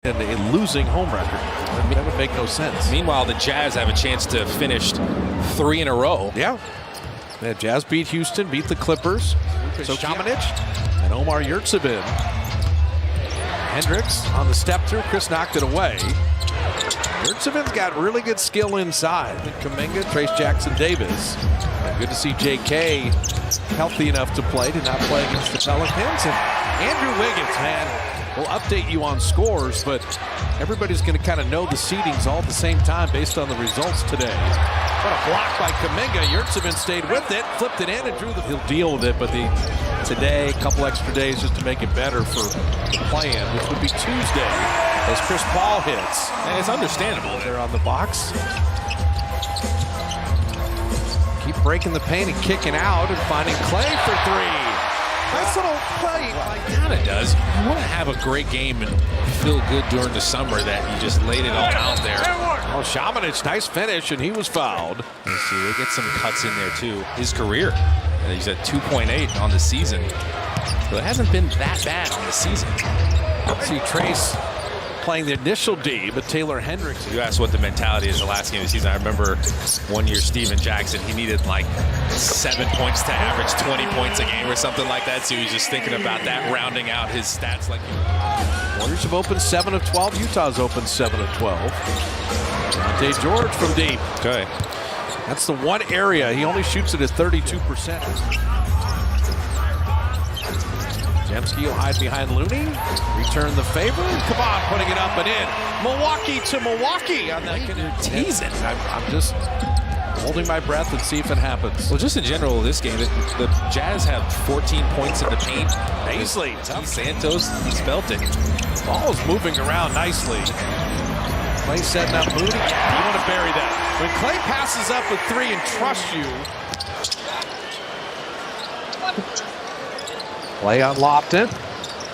and a losing home record. That would make no sense. Meanwhile, the Jazz have a chance to finish 3 in a row. Yeah. Jazz beat Houston, beat the Clippers. So Šamanić and Omer Yurtseven. Hendricks on the step through. Chris knocked it away. Yurtseven's got really good skill inside. Kuminga, Trayce Jackson-Davis. Good to see J.K. healthy enough to play. Did not play against the Pelicans. And Andrew Wiggins, man, we'll update you on scores, but everybody's going to kind of know the seedings all at the same time based on the results today. What a block by Kuminga. Yurtseven stayed with it, flipped it in, and drew the... He'll deal with it, but today, a couple extra days just to make it better for the play-in, which would be Tuesday, as Chris Paul hits. And it's understandable. They're on the box. Keep breaking the paint and kicking out and finding Clay for three. Nice little play. Well, it kind of does. You want to have a great game and feel good during the summer that you just laid it all out there. Oh, Šamanić, nice finish, and he was fouled. You see, they get some cuts in there, too. His career, he's at 2.8 on the season. So it hasn't been that bad on the season. See Trayce playing the initial D, but Taylor Hendricks. You asked what the mentality is the last game of the season. I remember one year Steven Jackson, he needed like 7 points to average 20 points a game or something like that. So he was just thinking about that, rounding out his stats. Warriors have opened 7 of 12. Utah's opened 7 of 12. Keyonte George from deep. Okay. That's the one area. He only shoots it at 32%. Podziemski will hide behind Looney. Return the favor. Come on, putting it up and in. Milwaukee to Milwaukee on that. Teasing. I'm just holding my breath and see if it happens. Well, just in general, this game, the Jazz have 14 points in the paint. Paisley. Santos, he's felt it. Ball is moving around nicely. Clay setting up Moody. You want to bury that. When Clay passes up with three and trusts you. Clay on Lofton.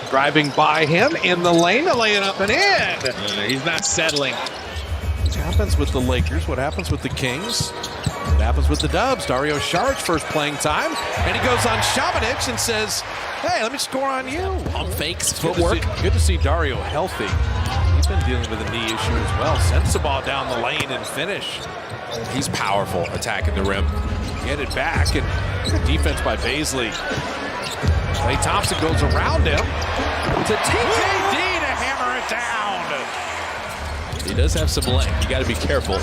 Driving by him in the lane to lay it up and in. He's not settling. What happens with the Lakers? What happens with the Kings? What happens with the Dubs? Dario Saric first playing time. And he goes on Šamanić and says, hey, let me score on you. Pump fakes, footwork. Good to see Dario healthy. He's been dealing with a knee issue as well. Sends the ball down the lane and finish. He's powerful attacking the rim. Get it back, and good defense by Bazley. Klay Thompson goes around him to TJD to hammer it down. He does have some length. You got to be careful.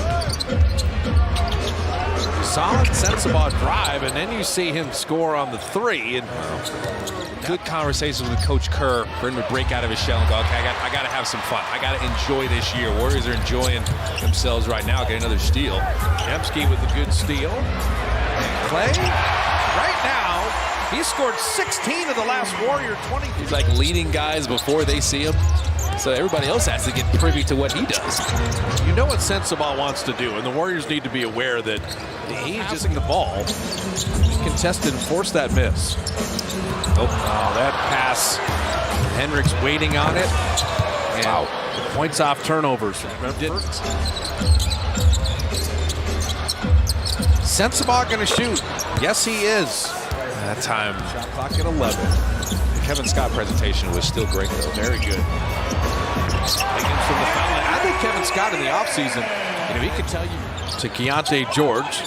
Solid Sensabaugh drive, and then you see him score on the three. And good conversations with Coach Kerr for him to break out of his shell and go, okay, I got to have some fun. I got to enjoy this year. Warriors are enjoying themselves right now. Get another steal. Podziemski with a good steal. Clay, right now, he scored 16 of the last Warrior 20. He's like leading guys before they see him. So everybody else has to get privy to what he does. You know what Sensabaugh wants to do, and the Warriors need to be aware that he's just in the ball. Contested and force that miss. Oh, that pass. Hendricks waiting on it. And wow. Points off turnovers. Sensabaugh going to shoot. Yes, he is. That time. Shot clock at 11. The Kevin Scott presentation was still great, though. Very good. Higgins from the foul line. I think Kevin Scott in the offseason, he could tell you to Keyonte George.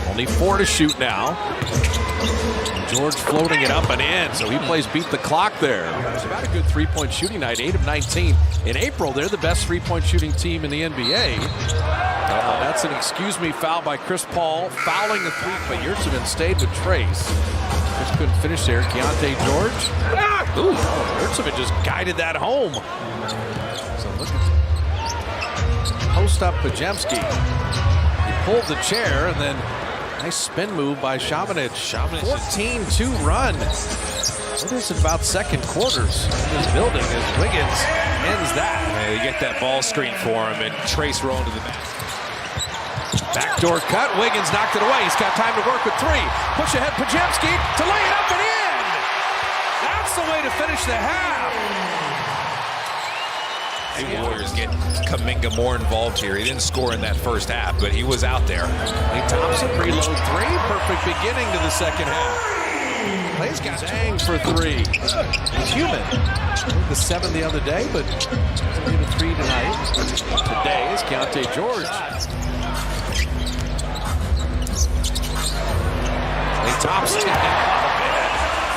Only 4 to shoot now. George floating it up and in, so he plays beat the clock there. It's about a good three-point shooting night, 8 of 19. In April, they're the best three-point shooting team in the NBA. That's an excuse me foul by Chris Paul, fouling the three, but Yurtseven stayed with Trayce. Just couldn't finish there. Keyonte George. Ooh, Yurtseven just guided that home. So look at post up Podziemski. He pulled the chair and then nice spin move by Šamanić. 14-2 run. What is it about second quarters in this building as Wiggins ends that? Yeah, you get that ball screen for him and Trayce rolling to the back. Backdoor cut. Wiggins knocked it away. He's got time to work with three. Push ahead Podziemski to lay it up and in. That's the way to finish the half. The Warriors get Kuminga more involved here. He didn't score in that first half, but he was out there. Klay Thompson reload three. Perfect beginning to the second half. Clay's got Zhang for three. He's human. The 7 the other day, but doesn't need a 3 tonight. Today is Keyonte George. Klay Thompson.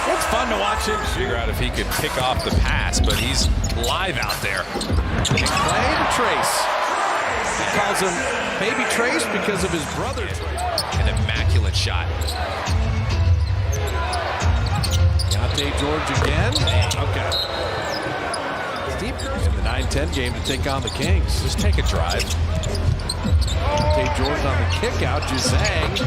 It's fun to watch him Figure out if he could pick off the pass, but he's live out there. Klay to Trace. He calls him Baby Trace because of his brother. An immaculate shot. Keyonte George again. Okay. Steve Kerr in the 9-10 game to take on the Kings. Just take a drive. Keyonte George on the kick out. Jazang.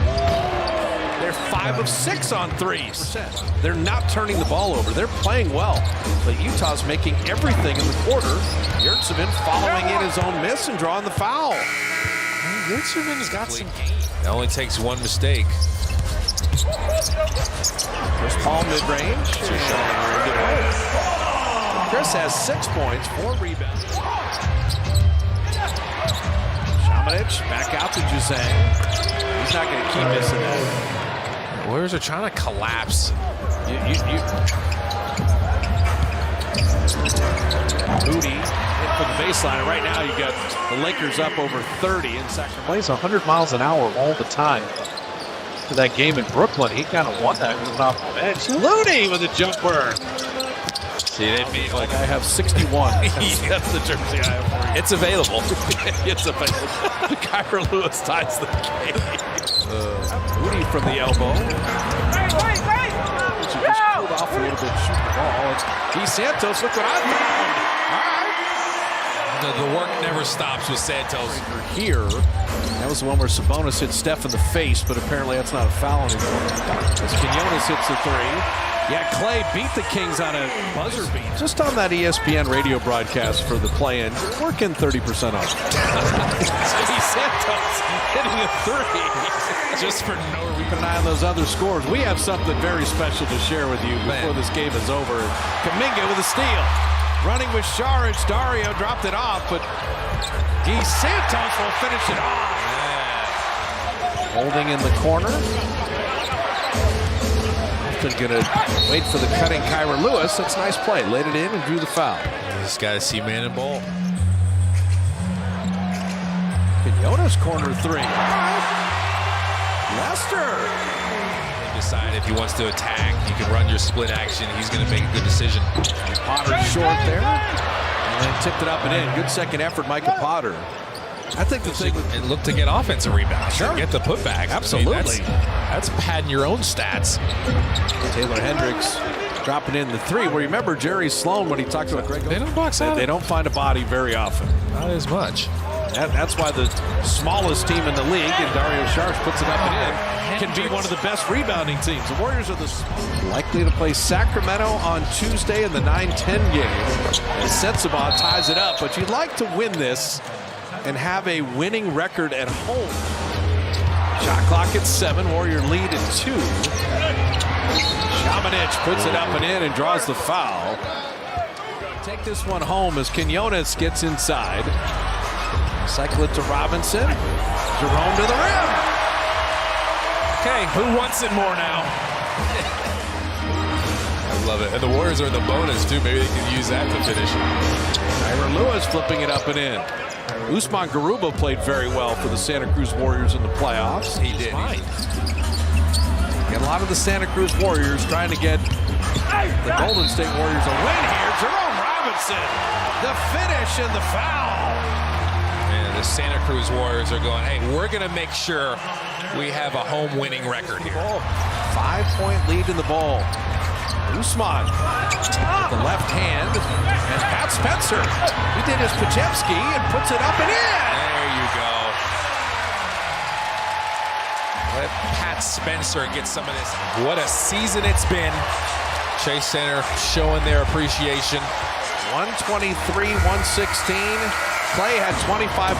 They're 5 of 6 on threes. They're not turning the ball over. They're playing well. But Utah's making everything in the quarter. Yurtseven following in his own miss and drawing the foul. Yurtseven's got some game. It only takes one mistake. Chris Paul mid-range. Chris has 6 points, 4 rebounds. Šamanić back out to Jazang. He's not going to keep missing that. Warriors are trying to collapse. Moody hit for the baseline. And right now you got the Lakers up over 30 in Sacramento. Plays 100 miles an hour all the time. For that game in Brooklyn, he kind of won that moving off the bench. Looney with a jumper. See, they'd be Like I have 61. That's the jersey I have for you. it's available. It's available. Kyra Lewis ties the game. Moody from the elbow. She just pulled off a little bit shooting the ball. It's Santos, look what I found. The work never stops with Santos. Here, that was the one where Sabonis hit Steph in the face, but apparently that's not a foul anymore. As Quinones hits the 3. Yeah, Klay beat the Kings on a buzzer beat. Just on that ESPN radio broadcast for the play-in, you're working 30% off. Santos hitting a 3. Just for no reason. Keep an eye on those other scores. We have something very special to share with you before this game is over. Kuminga with a steal. Running with Šarić. Dario dropped it off, but Guy Santos will finish it off. Holding in the corner. Going to wait for the cutting Kyra Lewis. That's a nice play. Laid it in and drew the foul. Just got to see man and ball. Quinones corner 3. Lester. Decide if he wants to attack. You can run your split action. He's going to make a good decision. Potter short there. And then tipped it up and in. Good second effort, Micah Potter. I think the thing with And look to get offensive rebounds. Sure. Get the putback. Absolutely. I mean, that's padding your own stats. Taylor Hendricks dropping in the 3. Well, remember Jerry Sloan when he talked about Greg. They don't box out. They don't find a body very often. Not as much. That's why the smallest team in the league, and Dario Šarić puts it up and in, can be one of the best rebounding teams. The Warriors are likely to play Sacramento on Tuesday in the 9-10 game. And Sensabaugh ties it up, but you'd like to win this and have a winning record at home. Shot clock at 7, Warrior lead at 2. Šamanić puts it up and in and draws the foul. Take this one home as Quinones gets inside. Cycle it to Robinson. Jerome to the rim. Okay, who wants it more now? I love it. And the Warriors are in the bonus, too. Maybe they can use that to finish. Kyra Lewis flipping it up and in. Usman Garuba played very well for the Santa Cruz Warriors in the playoffs. He did. Get a lot of the Santa Cruz Warriors trying to get the Golden State Warriors a win here. Jerome Robinson, the finish and the foul. And the Santa Cruz Warriors are going, hey, we're going to make sure we have a home winning record here. 5-point lead in the ball. Usman with the left hand, and Pat Spencer. He did his Podziemski and puts it up and in. There you go. Let Pat Spencer get some of this. What a season it's been. Chase Center showing their appreciation. 123-116. Klay had 25.